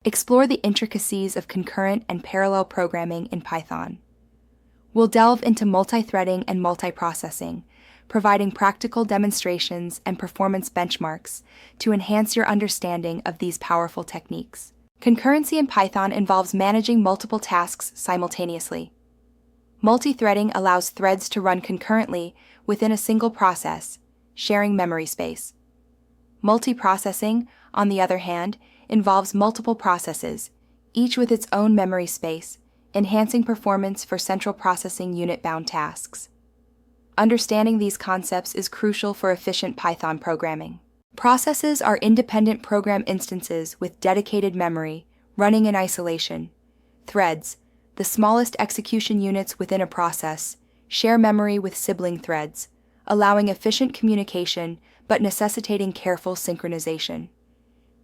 explore the intricacies of concurrent and parallel programming in Python. We'll delve into multithreading and multiprocessing, providing practical demonstrations and performance benchmarks to enhance your understanding of these powerful techniques. Concurrency in Python involves managing multiple tasks simultaneously. Multithreading allows threads to run concurrently within a single process, sharing memory space. Multiprocessing, on the other hand, involves multiple processes, each with its own memory space, enhancing performance for central processing unit-bound tasks. Understanding these concepts is crucial for efficient Python programming. Processes are independent program instances with dedicated memory, running in isolation. Threads, the smallest execution units within a process, share memory with sibling threads, allowing efficient communication but necessitating careful synchronization.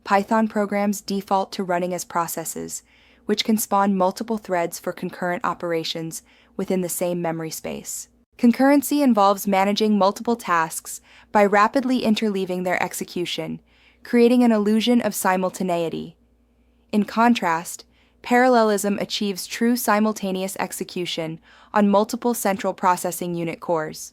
Python programs default to running as processes, which can spawn multiple threads for concurrent operations within the same memory space. Concurrency involves managing multiple tasks by rapidly interleaving their execution, creating an illusion of simultaneity. In contrast, parallelism achieves true simultaneous execution on multiple central processing unit cores.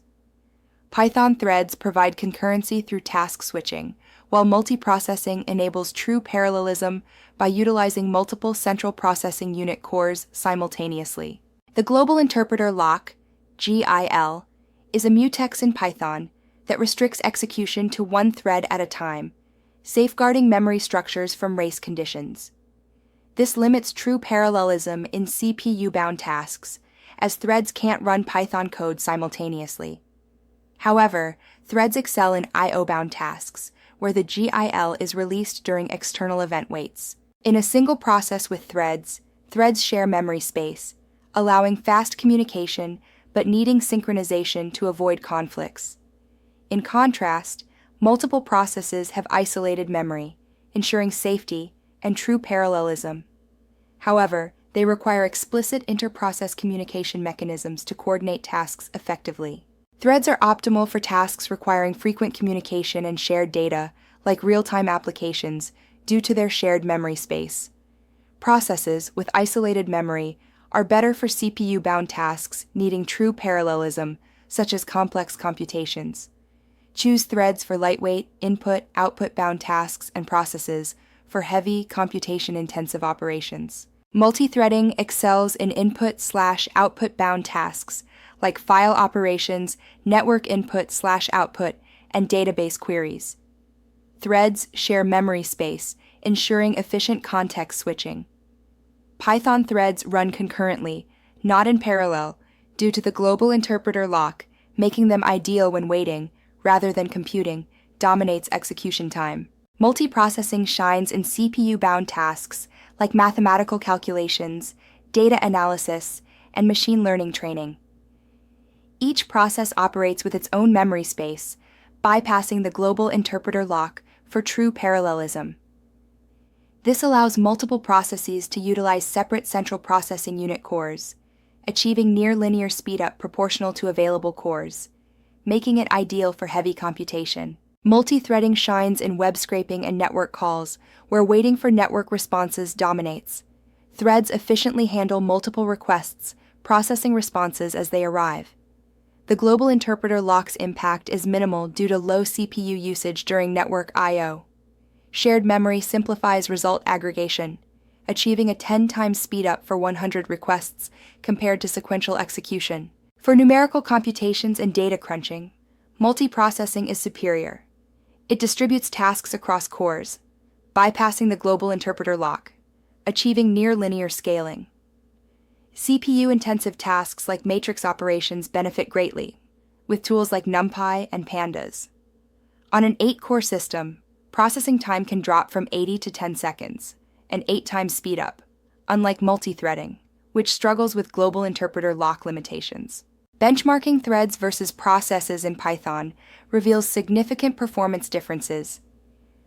Python threads provide concurrency through task switching, while multiprocessing enables true parallelism by utilizing multiple central processing unit cores simultaneously. The Global Interpreter Lock, GIL, is a mutex in Python that restricts execution to one thread at a time, safeguarding memory structures from race conditions. This limits true parallelism in CPU-bound tasks, as threads can't run Python code simultaneously. However, threads excel in I/O-bound tasks, where the GIL is released during external event waits. In a single process with threads share memory space, allowing fast communication but needing synchronization to avoid conflicts. In contrast, multiple processes have isolated memory, ensuring safety and true parallelism. However, they require explicit inter-process communication mechanisms to coordinate tasks effectively. Threads are optimal for tasks requiring frequent communication and shared data, like real-time applications, due to their shared memory space. Processes with isolated memory are better for CPU-bound tasks needing true parallelism, such as complex computations. Choose threads for lightweight, input-output-bound tasks and processes for heavy, computation-intensive operations. Multithreading excels in input/output-bound tasks, like file operations, network input/output, and database queries. Threads share memory space, ensuring efficient context switching. Python threads run concurrently, not in parallel, due to the global interpreter lock, making them ideal when waiting, rather than computing, dominates execution time. Multiprocessing shines in CPU-bound tasks like mathematical calculations, data analysis, and machine learning training. Each process operates with its own memory space, bypassing the global interpreter lock for true parallelism. This allows multiple processes to utilize separate central processing unit cores, achieving near-linear speedup proportional to available cores, making it ideal for heavy computation. Multithreading shines in web scraping and network calls, where waiting for network responses dominates. Threads efficiently handle multiple requests, processing responses as they arrive. The global interpreter lock's impact is minimal due to low CPU usage during network I/O. Shared memory simplifies result aggregation, achieving a 10 times speedup for 100 requests compared to sequential execution. For numerical computations and data crunching, multiprocessing is superior. It distributes tasks across cores, bypassing the global interpreter lock, achieving near-linear scaling. CPU-intensive tasks like matrix operations benefit greatly, with tools like NumPy and Pandas. On an 8-core system, processing time can drop from 80 to 10 seconds, an 8 times speedup, unlike multithreading, which struggles with global interpreter lock limitations. Benchmarking threads versus processes in Python reveals significant performance differences.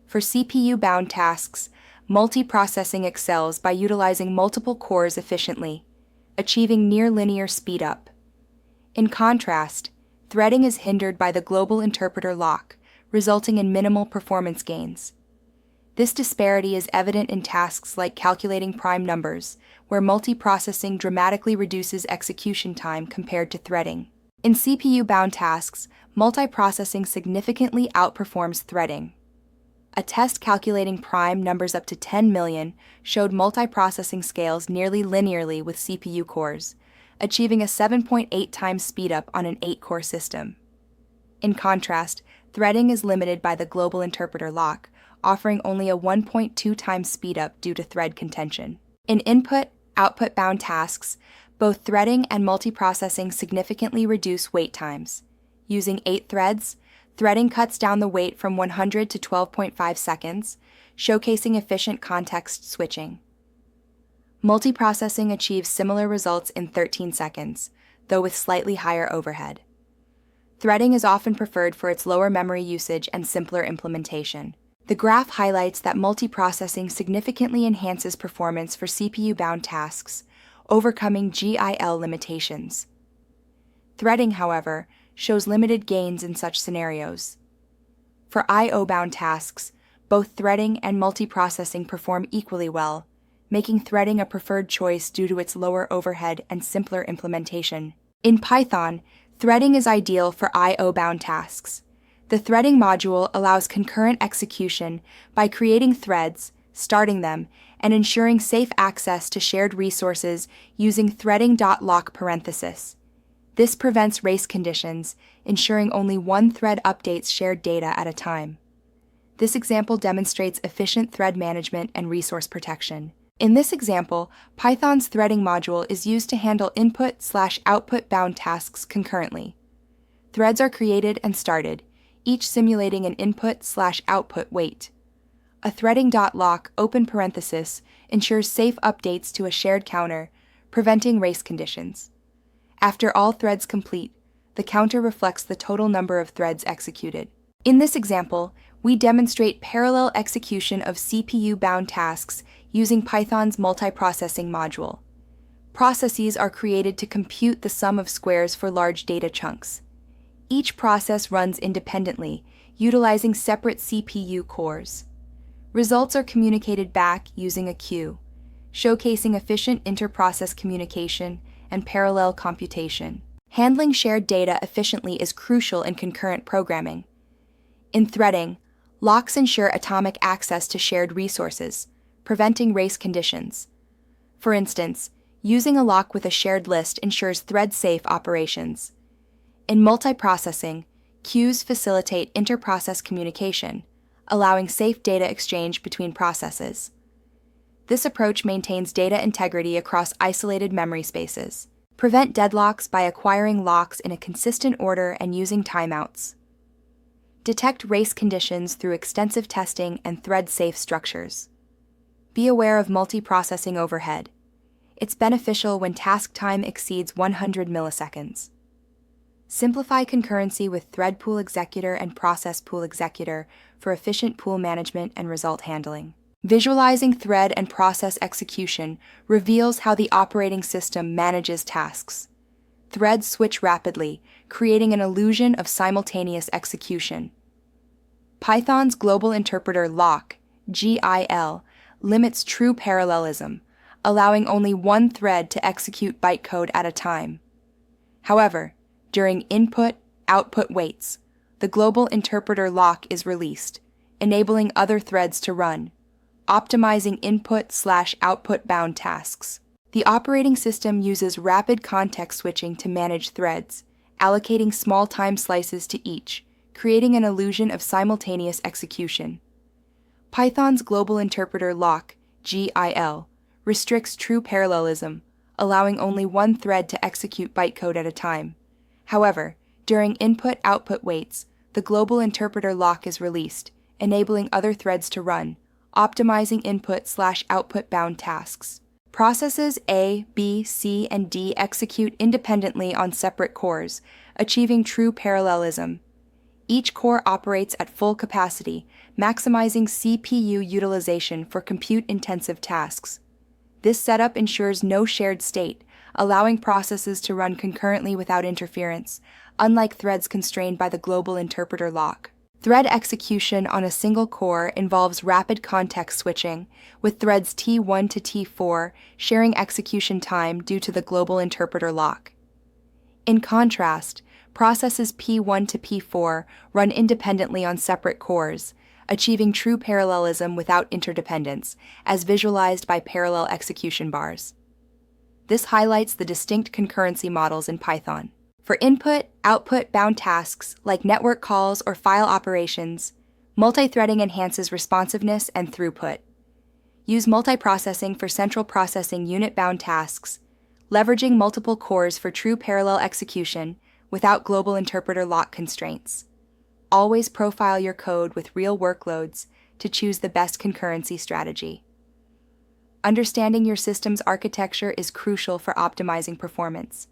For CPU-bound tasks, multiprocessing excels by utilizing multiple cores efficiently, achieving near-linear speedup. In contrast, threading is hindered by the global interpreter lock, resulting in minimal performance gains. This disparity is evident in tasks like calculating prime numbers, where multiprocessing dramatically reduces execution time compared to threading. In CPU-bound tasks, multiprocessing significantly outperforms threading. A test calculating prime numbers up to 10 million showed multiprocessing scales nearly linearly with CPU cores, achieving a 7.8 times speedup on an 8-core system. In contrast, threading is limited by the global interpreter lock, offering only a 1.2 times speedup due to thread contention. In input-output bound tasks, both threading and multiprocessing significantly reduce wait times. Using 8 threads, threading cuts down the wait from 100 to 12.5 seconds, showcasing efficient context switching. Multiprocessing achieves similar results in 13 seconds, though with slightly higher overhead. Threading is often preferred for its lower memory usage and simpler implementation. The graph highlights that multiprocessing significantly enhances performance for CPU-bound tasks, overcoming GIL limitations. Threading, however, shows limited gains in such scenarios. For I/O-bound tasks, both threading and multiprocessing perform equally well, making threading a preferred choice due to its lower overhead and simpler implementation. In Python, threading is ideal for I/O-bound tasks. The threading module allows concurrent execution by creating threads, starting them, and ensuring safe access to shared resources using threading.lock parenthesis. This prevents race conditions, ensuring only one thread updates shared data at a time. This example demonstrates efficient thread management and resource protection. In this example, Python's threading module is used to handle input/output bound tasks concurrently. Threads are created and started, each simulating an input/output wait. A threading.lock open parenthesis ensures safe updates to a shared counter, preventing race conditions. After all threads complete, the counter reflects the total number of threads executed. In this example, we demonstrate parallel execution of CPU-bound tasks using Python's multiprocessing module. Processes are created to compute the sum of squares for large data chunks. Each process runs independently, utilizing separate CPU cores. Results are communicated back using a queue, showcasing efficient inter-process communication and parallel computation. Handling shared data efficiently is crucial in concurrent programming. In threading, locks ensure atomic access to shared resources, preventing race conditions. For instance, using a lock with a shared list ensures thread-safe operations. In multiprocessing, queues facilitate inter-process communication, allowing safe data exchange between processes. This approach maintains data integrity across isolated memory spaces. Prevent deadlocks by acquiring locks in a consistent order and using timeouts. Detect race conditions through extensive testing and thread-safe structures. Be aware of multiprocessing overhead. It's beneficial when task time exceeds 100 milliseconds. Simplify concurrency with thread pool executor and process pool executor for efficient pool management and result handling. Visualizing thread and process execution reveals how the operating system manages tasks. Threads switch rapidly, creating an illusion of simultaneous execution. Python's global interpreter lock, GIL, limits true parallelism, allowing only one thread to execute bytecode at a time. However, during input-output waits, the global interpreter lock is released, enabling other threads to run, optimizing input/output bound tasks. The operating system uses rapid context switching to manage threads, allocating small time slices to each, creating an illusion of simultaneous execution. Python's global interpreter lock, GIL, restricts true parallelism, allowing only one thread to execute bytecode at a time. However, during input-output waits, the global interpreter lock is released, enabling other threads to run, optimizing input/output bound tasks. Processes A, B, C, and D execute independently on separate cores, achieving true parallelism. Each core operates at full capacity, maximizing CPU utilization for compute-intensive tasks. This setup ensures no shared state, allowing processes to run concurrently without interference, unlike threads constrained by the global interpreter lock. Thread execution on a single core involves rapid context switching, with threads T1 to T4 sharing execution time due to the global interpreter lock. In contrast, processes P1 to P4 run independently on separate cores, achieving true parallelism without interdependence, as visualized by parallel execution bars. This highlights the distinct concurrency models in Python. For input-output bound tasks like network calls or file operations, multithreading enhances responsiveness and throughput. Use multiprocessing for central processing unit-bound tasks, leveraging multiple cores for true parallel execution without global interpreter lock constraints. Always profile your code with real workloads to choose the best concurrency strategy. Understanding your system's architecture is crucial for optimizing performance.